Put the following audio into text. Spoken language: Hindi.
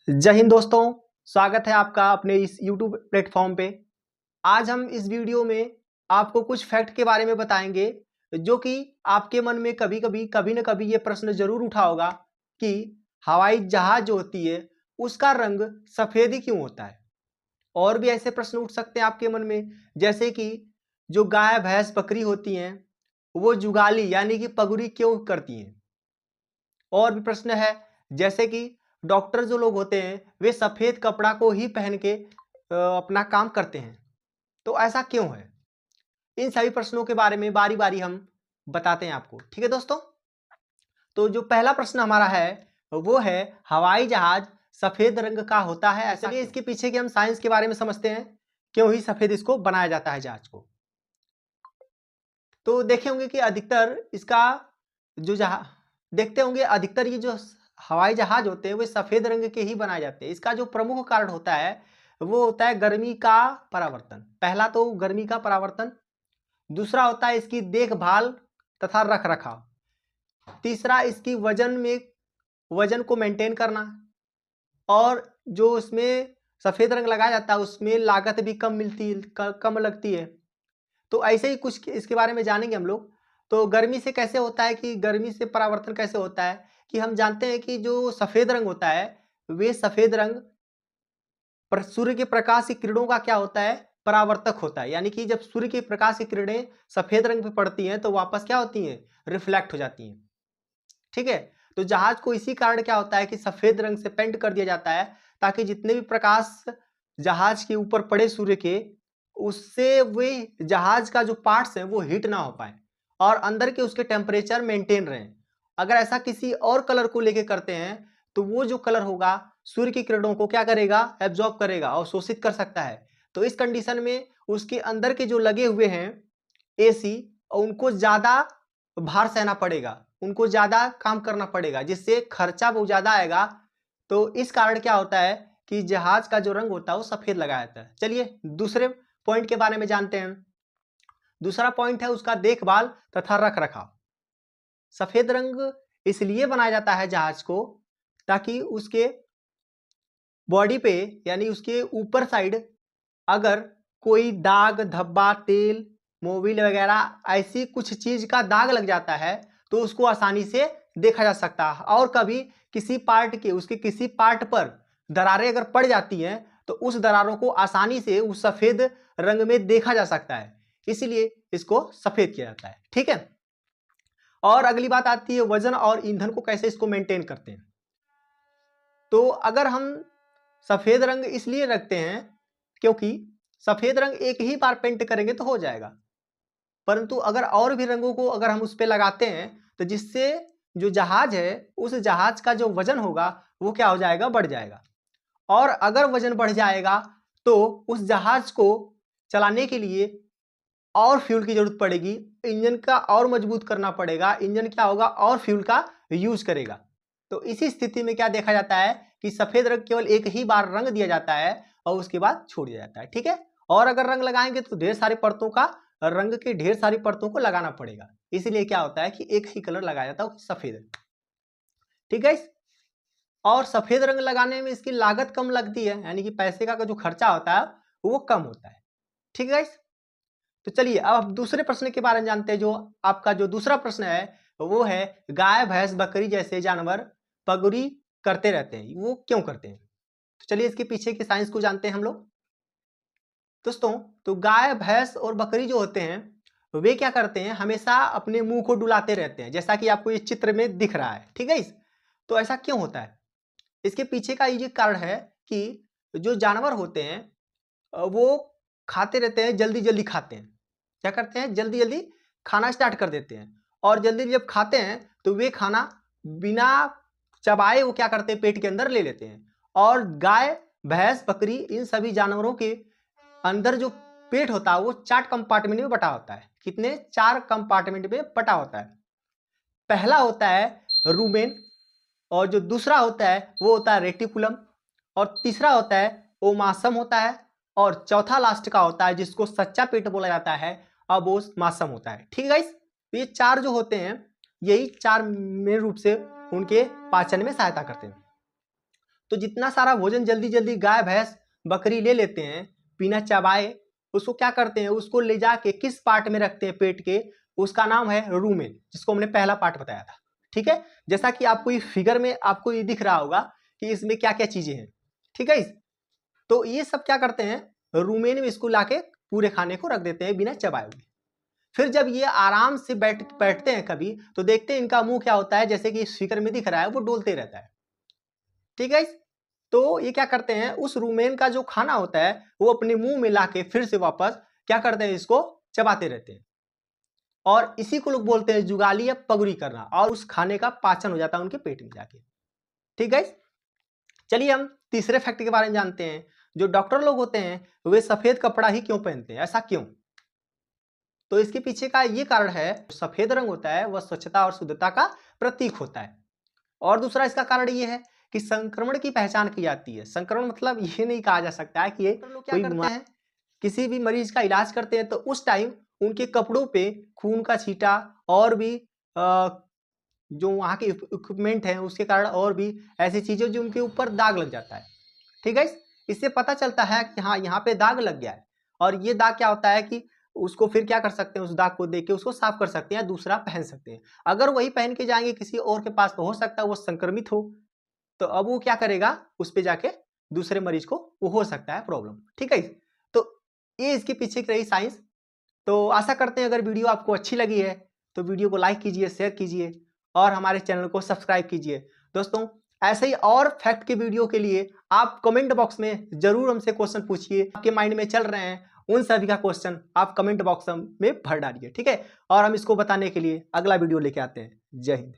जय हिंद दोस्तों, स्वागत है आपका अपने इस YouTube प्लेटफॉर्म पे। आज हम इस वीडियो में आपको कुछ फैक्ट के बारे में बताएंगे जो कि आपके मन में कभी न कभी ये प्रश्न जरूर उठा होगा कि हवाई जहाज जो होती है उसका रंग सफेद ही क्यों होता है। और भी ऐसे प्रश्न उठ सकते हैं आपके मन में, जैसे कि जो गाय भैंस बकरी होती हैं वो जुगाली यानी कि पगुरी क्यों करती हैं। और भी प्रश्न है जैसे कि डॉक्टर जो लोग होते हैं वे सफेद कपड़ा को ही पहन के अपना काम करते हैं, तो ऐसा क्यों है। इन सभी प्रश्नों के बारे में बारी बारी हम बताते हैं आपको। ठीक है दोस्तों, तो जो पहला प्रश्न हमारा है वो है हवाई जहाज सफेद रंग का होता है ऐसा। चलिए इसके पीछे की हम साइंस के बारे में समझते हैं, क्यों ही सफेद इसको बनाया जाता है जहाज को। तो देखे होंगे कि अधिकतर इसका जो जहाज देखते होंगे, अधिकतर ये जो हवाई जहाज होते हैं वे सफेद रंग के ही बनाए जाते हैं। इसका जो प्रमुख कारण होता है वो होता है गर्मी का परावर्तन। पहला तो गर्मी का परावर्तन, दूसरा होता है इसकी देखभाल तथा रख रखाव, तीसरा इसकी वजन को मेंटेन करना, और जो इसमें सफेद रंग लगाया जाता है उसमें लागत भी कम लगती है। तो ऐसे ही कुछ इसके बारे में जानेंगे हम लोग। तो गर्मी से कैसे होता है कि गर्मी से परावर्तन कैसे होता है कि हम जानते हैं कि जो सफेद रंग होता है वे सफेद रंग सूर्य के प्रकाश की किरणों का क्या होता है, परावर्तक होता है। यानी कि जब सूर्य की प्रकाश की किरणें सफेद रंग पे पड़ती हैं तो वापस क्या होती हैं, रिफ्लेक्ट हो जाती हैं। ठीक है, तो जहाज को इसी कारण क्या होता है कि सफेद रंग से पेंट कर दिया जाता है ताकि जितने भी प्रकाश जहाज के ऊपर पड़े सूर्य के, उससे वे जहाज का जो पार्ट्स हैं वो हीट ना हो पाए और अंदर के उसके टेम्परेचर मेंटेन रहें। अगर ऐसा किसी और कलर को लेके करते हैं तो वो जो कलर होगा सूर्य की किरणों को क्या करेगा, एब्जॉर्ब करेगा और शोषित कर सकता है। तो इस कंडीशन में उसके अंदर के जो लगे हुए हैं एसी, उनको ज्यादा भार सहना पड़ेगा, उनको ज्यादा काम करना पड़ेगा, जिससे खर्चा बहुत ज्यादा आएगा। तो इस कारण क्या होता है कि जहाज का जो रंग होता है वो सफेद लगाया जाता है। चलिए दूसरे पॉइंट के बारे में जानते हैं। दूसरा पॉइंट है उसका देखभाल तथा रख रखाव। सफेद रंग इसलिए बनाया जाता है जहाज को ताकि उसके बॉडी पे यानी उसके ऊपर साइड अगर कोई दाग धब्बा तेल मोबिल वगैरह ऐसी कुछ चीज का दाग लग जाता है तो उसको आसानी से देखा जा सकता है। और कभी किसी पार्ट के उसके किसी पार्ट पर दरारें अगर पड़ जाती हैं तो उस दरारों को आसानी से उस सफेद रंग में देखा जा सकता है, इसीलिए इसको सफेद किया जाता है। ठीक है, और अगली बात आती है वजन और ईंधन को कैसे इसको मेंटेन करते हैं। तो अगर हम सफेद रंग इसलिए रखते हैं क्योंकि सफेद रंग एक ही बार पेंट करेंगे तो हो जाएगा, परंतु अगर और भी रंगों को अगर हम उस पर लगाते हैं तो जिससे जो जहाज है उस जहाज का जो वजन होगा वो क्या हो जाएगा, बढ़ जाएगा। और अगर वजन बढ़ जाएगा तो उस जहाज को चलाने के लिए और फ्यूल की जरूरत पड़ेगी, इंजन का और मजबूत करना पड़ेगा, इंजन क्या होगा और फ्यूल का यूज करेगा। तो इसी स्थिति में क्या देखा जाता है कि सफेद रंग केवल एक ही बार रंग दिया जाता है और उसके बाद छोड़ दिया जाता है। ठीक है, और अगर रंग लगाएंगे तो ढेर सारी परतों का रंग की ढेर सारी परतों को लगाना पड़ेगा, इसीलिए क्या होता है कि एक ही कलर लगाया जाता है सफेद। ठीक है, और सफेद रंग लगाने में इसकी लागत कम लगती है, यानी कि पैसे का जो खर्चा होता है वो कम होता है। ठीक है, तो चलिए अब आप दूसरे प्रश्न के बारे में जानते हैं। जो आपका जो दूसरा प्रश्न है वो है गाय भैंस बकरी जैसे जानवर पगुरी करते रहते हैं, वो क्यों करते हैं। तो चलिए इसके पीछे की साइंस को जानते हैं हम लोग। दोस्तों, तो गाय भैंस और बकरी जो होते हैं वे क्या करते हैं, हमेशा अपने मुंह को डुलाते रहते हैं, जैसा कि आपको इस चित्र में दिख रहा है। ठीक है, तो ऐसा क्यों होता है, इसके पीछे का ये कारण है कि जो जानवर होते हैं वो खाते रहते हैं, जल्दी जल्दी खाते हैं। क्या करते हैं, जल्दी जल्दी खाना स्टार्ट कर देते हैं, और जल्दी जब खाते हैं तो वे खाना बिना चबाए वो क्या करते हैं, पेट के अंदर ले लेते हैं। और गाय भैंस बकरी इन सभी जानवरों के अंदर जो पेट होता है वो 4 कंपार्टमेंट में बटा होता है। कितने, 4 कंपार्टमेंट में बटा होता है। पहला होता है रूमेन, और जो दूसरा होता है वो होता है रेटिकुलम, और तीसरा होता है ओमासम होता है, और चौथा लास्ट का होता है जिसको सच्चा पेट बोला जाता है, अबोमासम होता है। ठीक है गाइस, ये 4 जो होते हैं यही 4 मेन रूप से उनके पाचन में सहायता करते हैं। तो जितना सारा भोजन जल्दी जल्दी गाय भैंस बकरी ले लेते हैं बिना चबाए, उसको क्या करते हैं, उसको ले जाके किस पार्ट में रखते हैं पेट के, उसका नाम है रूमेन, जिसको हमने पहला पार्ट बताया था। ठीक है, जैसा कि आपको ये फिगर में आपको ये दिख रहा होगा कि इसमें क्या क्या चीजें हैं। ठीक है, तो ये सब क्या करते हैं, रूमेन में इसको लाके पूरे खाने को रख देते हैं बिना चबाए हुए। फिर जब ये आराम से बैठते हैं कभी, तो देखते हैं इनका मुंह क्या होता है, जैसे कि इस फिगर में दिख रहा है, वो डोलते रहता है। ठीक है, तो ये क्या करते हैं, उस रूमेन का जो खाना होता है वो अपने मुंह में लाके फिर से वापस क्या करते हैं, इसको चबाते रहते हैं, और इसी को लोग बोलते हैं जुगाली या पगुरी करना, और उस खाने का पाचन हो जाता है उनके पेट में जाके। ठीक है, चलिए हम तीसरे फैक्ट के बारे में जानते हैं। जो डॉक्टर लोग होते हैं वे सफेद कपड़ा ही क्यों पहनते हैं, ऐसा क्यों? तो इसके पीछे का ये कारण है, सफेद रंग होता है वह स्वच्छता और शुद्धता का प्रतीक होता है। और दूसरा इसका कारण ये है कि संक्रमण की पहचान की जाती है। संक्रमण मतलब ये नहीं कहा जा सकता है कि ये लोग क्या करते हैं, किसी भी मरीज का इलाज करते हैं तो उस टाइम उनके कपड़ों पे खून का छींटा और भी जो वहाँ के इक्विपमेंट हैं उसके कारण और भी ऐसी चीजें जो उनके ऊपर दाग लग जाता है। ठीक है, इससे पता चलता है कि हाँ यहाँ पे दाग लग गया है, और ये दाग क्या होता है कि उसको फिर क्या कर सकते हैं, उस दाग को देख के उसको साफ कर सकते हैं, दूसरा पहन सकते हैं। अगर वही पहन के जाएंगे किसी और के पास तो हो सकता है वो संक्रमित हो, तो अब वो क्या करेगा, उस पे जाके दूसरे मरीज को वो हो सकता है प्रॉब्लम। ठीक है, तो ये इसके पीछे की रही साइंस। तो आशा करते हैं अगर वीडियो आपको अच्छी लगी है तो वीडियो को लाइक कीजिए, शेयर कीजिए और हमारे चैनल को सब्सक्राइब कीजिए। दोस्तों ऐसे ही और फैक्ट के वीडियो के लिए आप कमेंट बॉक्स में जरूर हमसे क्वेश्चन पूछिए, आपके माइंड में चल रहे हैं उन सभी का क्वेश्चन आप कमेंट बॉक्स में भर डालिए। ठीक है, और हम इसको बताने के लिए अगला वीडियो लेके आते हैं। जय हिंद।